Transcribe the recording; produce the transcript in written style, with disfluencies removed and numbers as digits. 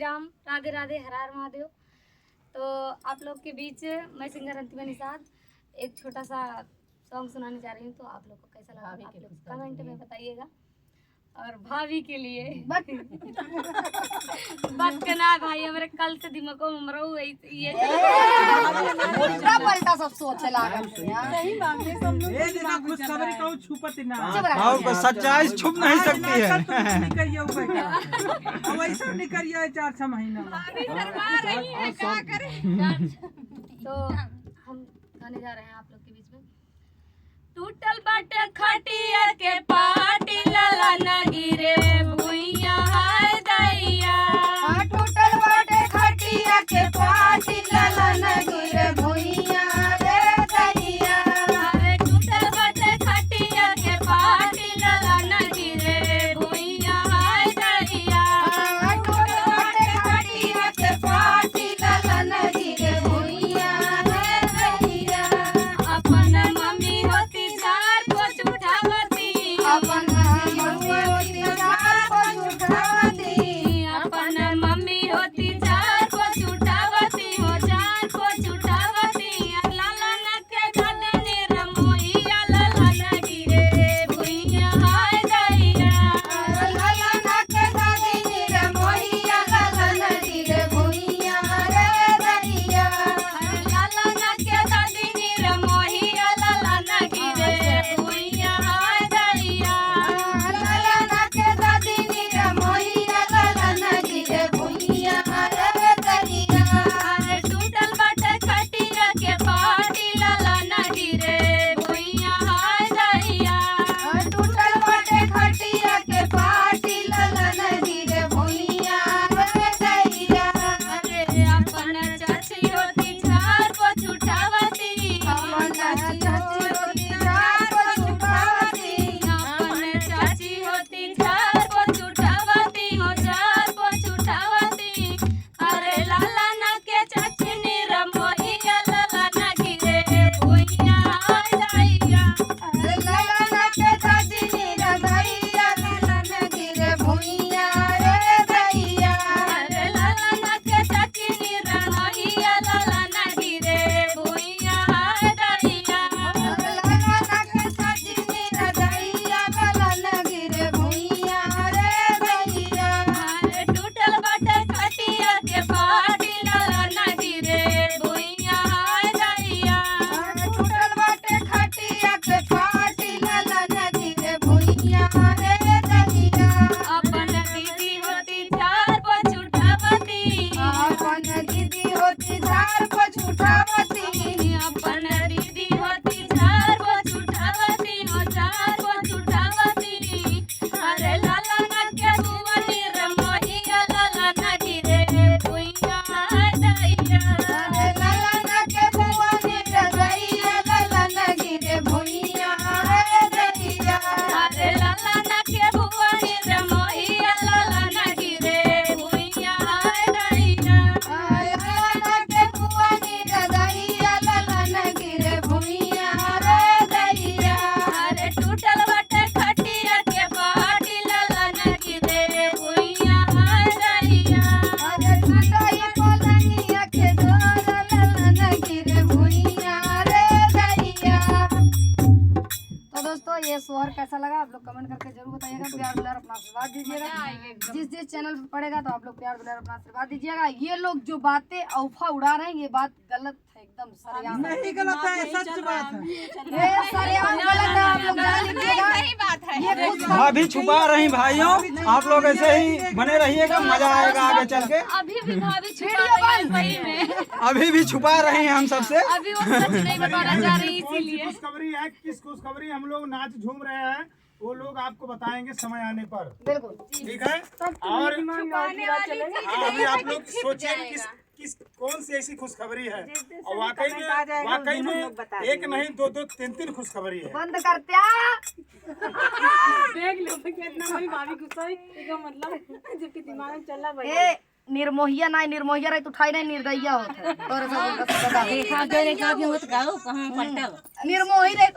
राम, राधे राधे, हर हर महादेव। तो आप लोग के बीच मैं सिंगर अंतिमा निषाद एक छोटा सा सॉन्ग सुनाने जा रही हूँ। तो आप लोग को कैसा लगा आप लोग कमेंट में बताइएगा। और भाभी के लिए बात करना भाई हमारे कल से दिमाग में मरो ये उल्टा पलटा सब सोचे लागल सही बात है। सब लोग ये देखो खुशखबरी कहूं छुपत ना और सच्चाई छुप नहीं सकती है। नहीं करियो बेटा अब ऐसा नहीं करियो 4-6 महीना भाभी शर्मा रही है क्या करें। तो हम गाने जा रहे हैं आप लोग के बीच में। टूटल बाटे खटिया के पाटी लला न गिरे भुइया हाय दैया। टूटल बाटे खटिया के पाटी लला न गिरे भुइया रे दैया। अरे टूटल बाटे खटिया के पाटी लला न गिरे भुइया हाय दैया। टूटल बाटे खटिया के पाटी लला न गिरे भुइया रे दैया। अपन मम्मी होती चार पोछ उठावती, अपन मम्मी होती चार पोछ उठावती। अपन मम्मी होती चार पोछ उठावती हो चार पोछ उठावती। लाला न के दादी रमोइया लाला न गिरे भुइया हाय दैया। लला न के दादी रे मोहिया लला न गिरे भुइया रे दैया। लाला न के दादी रमोइया लाला न गिरे भुइया हाय दैया। लला न के दादी रे मोहिया लला न गिरे भुइया रे दैया। अरे टूटल बाटे खटिया के पाटी लाला न गिरे भुइया हाय दैया। टूटल बाटे खटिया के पाटी लला न गिरे भुइया रे दैया। अरे अपन चाची होती चार पोछ उठावती, अपन चाची होती चार पोछ उठावती। अपन चाची होती चार पोछ उठावती हो चार पोछ उठावती। अरे लाला न के चाची नी रमोइया लाला न गिरे भुइया हाय दैया। लला न के दादी रे दैया लला न गिरे भुइया रे दैया। अरे लाला न के चाची नी रमोइया लाला न गिरे भुइया हाय दैया। लला न के दादी रे दैया लला न गिरे भुइया रे दैया। अरे टूटल बाटे खटिया के पाटी लाला न गिरे भुइया हाय दैया। टूटल बाटे खटिया के पाटी लला न गिरे भुइया रे दैया। अपन दीदी होती चार पोछ उठावती, अपन दीदी होती चार पोछ उठावती। अपन दीदी होती चार पोछ उठावती हो चार पोछ उठावती। अरे लाला न के बुआ नी रमोइया लाला न गिरे भुइया हाय दैया। लला न के बुआ नी रे दैया लला न गिरे भुइया रे दैया। अरे लाला न के बुआ नी रमोइया लाला न गिरे भुइया हाय दैया। लला न के बुआ नी रे दैया लला न गिरे भुइया रे दैया। अरे टूटल बाटे खटिया के पाटी लाला न गिरे भुइया हाय दैया। अरे टूटाई पलंगिया के डोर लला न गिरे भुइया रे दैया। तो दोस्तों ये सोहर कैसा लगा आप लोग कमेंट करके जरूर बताइएगा। प्यार दुलार अपना आशीर्वाद दीजिएगा। जिस जिस चैनल पर पड़ेगा तो आप लोग प्यार दुलार अपना आशीर्वाद दीजिएगा। ये लोग जो बातें अफवाह उड़ा रहे हैं ये बात गलत है, एकदम सरेआम नहीं गलत है सच बात है। ये सरेआम गलत है। आप लोग जान लीजिएगा ये खुद अभी छुपा रही भाइयों, आप लोग ऐसे ही बने रहिएगा, मजा आएगा आगे चल के। अभी भी भाभी छुपा रही है सही में। अभी भी छुपा रहे हैं हम सबसे। अभी वो सच नहीं बताना चाह रही इसीलिए। खुशखबरी है, किस खुशखबरी हम लोग नाच झूम रहे हैं वो लोग आपको बताएंगे समय आने पर। बिल्कुल ठीक है। और अभी आप लोग सोचिए किस किस कौन सी ऐसी खुशखबरी है। और वाकई में एक नहीं दो दो तीन तीन खुशखबरी है। बंद करत्या देख लो कितना बड़ी भाभी गुस्सा है इसका मतलब जबकि दिमाग में चल रहा है ए निर्मोहिया नहीं निर्मोहिया रही तो उठाई नहीं निर्दयिया होता है। और सब देखा दे रे का भी होत गाओ कहां पलटा निर्मोही रही